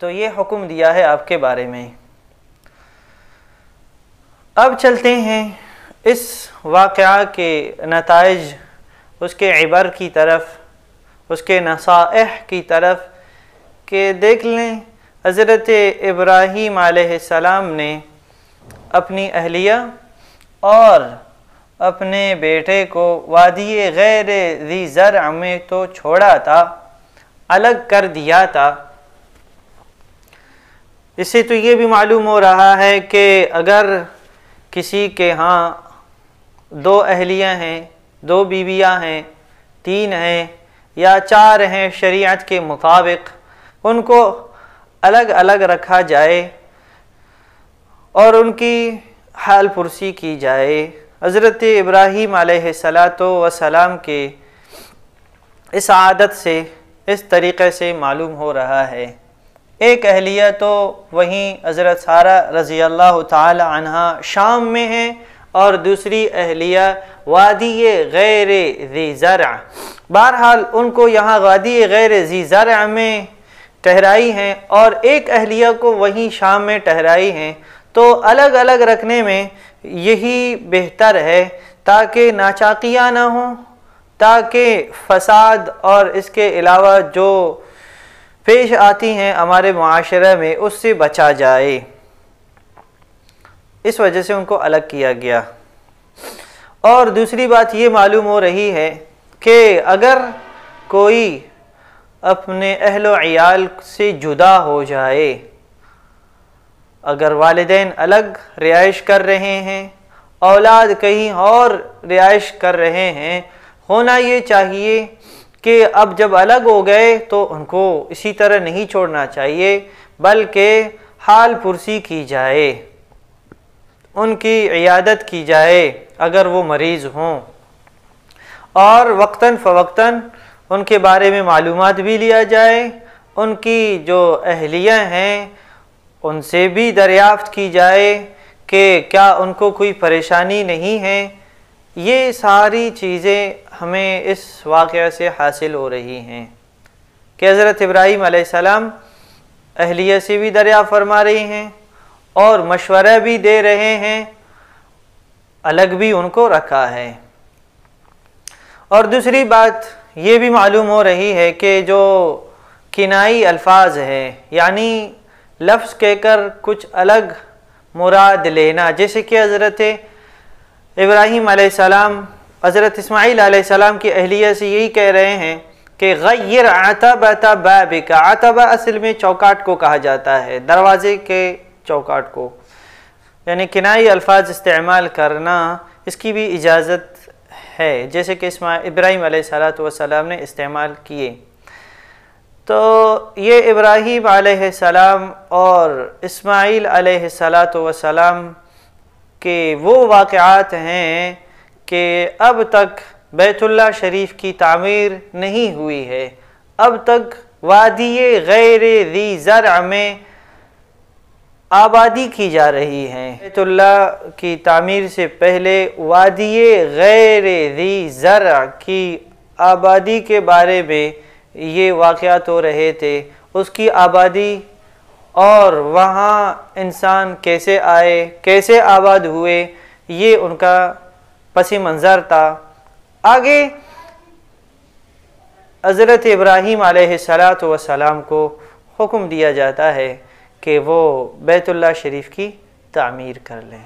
تو یہ حکم دیا ہے آپ کے بارے میں۔ اب چلتے ہیں اس واقعہ کے نتائج، اس کے عبر کی طرف، اس کے نصائح کی طرف، کہ دیکھ لیں حضرت ابراہیم علیہ السلام نے اپنی اہلیہ اور اپنے بیٹے کو وادی غیر ذی زرع میں تو چھوڑا تھا، الگ کر دیا تھا۔ اس سے تو یہ بھی معلوم ہو رہا ہے کہ اگر کسی کے ہاں 2 اہلیہ ہیں، 2 بیویاں ہیں، 3 ہیں یا 4 ہیں، شریعت کے مطابق ان کو الگ الگ رکھا جائے اور ان کی حال پرسی کی جائے۔ حضرت ابراہیم علیہ السلام کے اس عادت سے، اس طریقے سے معلوم ہو رہا ہے۔ ایک اہلیہ تو وہیں حضرت سارہ رضی اللہ تعالی عنہا شام میں ہیں، اور دوسری اہلیہ وادی غیر ذی زرع، بہرحال ان کو یہاں وادی غیر ذی زرع میں ٹھہرائی ہیں، اور ایک اہلیہ کو وہیں شام میں ٹھہرائی ہیں۔ تو الگ الگ رکھنے میں یہی بہتر ہے تاکہ ناچاقیاں نہ ہوں، تاکہ فساد اور اس کے علاوہ جو پیش آتی ہیں ہمارے معاشرے میں اس سے بچا جائے۔ اس وجہ سے ان کو الگ کیا گیا۔ اور دوسری بات یہ معلوم ہو رہی ہے کہ اگر کوئی اپنے اہل و عیال سے جدا ہو جائے، اگر والدین الگ رہائش کر رہے ہیں، اولاد کہیں اور رہائش کر رہے ہیں، ہونا یہ چاہیے کہ اب جب الگ ہو گئے تو ان کو اسی طرح نہیں چھوڑنا چاہیے، بلکہ حال پرسی کی جائے، ان کی عیادت کی جائے اگر وہ مریض ہوں، اور وقتاً فوقتاً ان کے بارے میں معلومات بھی لیا جائے، ان کی جو اہلیہ ہیں ان سے بھی دریافت کی جائے کہ کیا ان کو کوئی پریشانی نہیں ہے۔ یہ ساری چیزیں ہمیں اس واقعہ سے حاصل ہو رہی ہیں کہ حضرت ابراہیم علیہ السلام اہلیہ سے بھی دریافت فرما رہی ہیں اور مشورہ بھی دے رہے ہیں، الگ بھی ان کو رکھا ہے۔ اور دوسری بات یہ بھی معلوم ہو رہی ہے کہ جو کنائی الفاظ ہیں، یعنی لفظ کہہ کر کچھ الگ مراد لینا، جیسے کہ حضرت ابراہیم علیہ السلام حضرت اسماعیل علیہ السلام کی اہلیہ سے یہی کہہ رہے ہیں کہ غیر عتبۃ بابک، عتبہ اصل میں چوکاٹ کو کہا جاتا ہے، دروازے کے چوکاٹ کو، یعنی کنائی الفاظ استعمال کرنا اس کی بھی اجازت ہے، جیسے کہ ابراہیم علیہ السلام نے استعمال کیے۔ تو یہ ابراہیم علیہ السلام اور اسماعیل علیہ السلام کے وہ واقعات ہیں کہ اب تک بیت اللہ شریف کی تعمیر نہیں ہوئی ہے، اب تک وادی غیر ذی زرع میں آبادی کی جا رہی ہے۔ بیت اللہ کی تعمیر سے پہلے وادی غیر ذی زرع کی آبادی کے بارے میں یہ واقعات ہو رہے تھے، اس کی آبادی اور وہاں انسان کیسے آئے، کیسے آباد ہوئے، یہ ان کا پس منظر تھا۔ آگے حضرت ابراہیم علیہ السلام کو حکم دیا جاتا ہے کہ وہ بیت اللہ شریف کی تعمیر کر لیں۔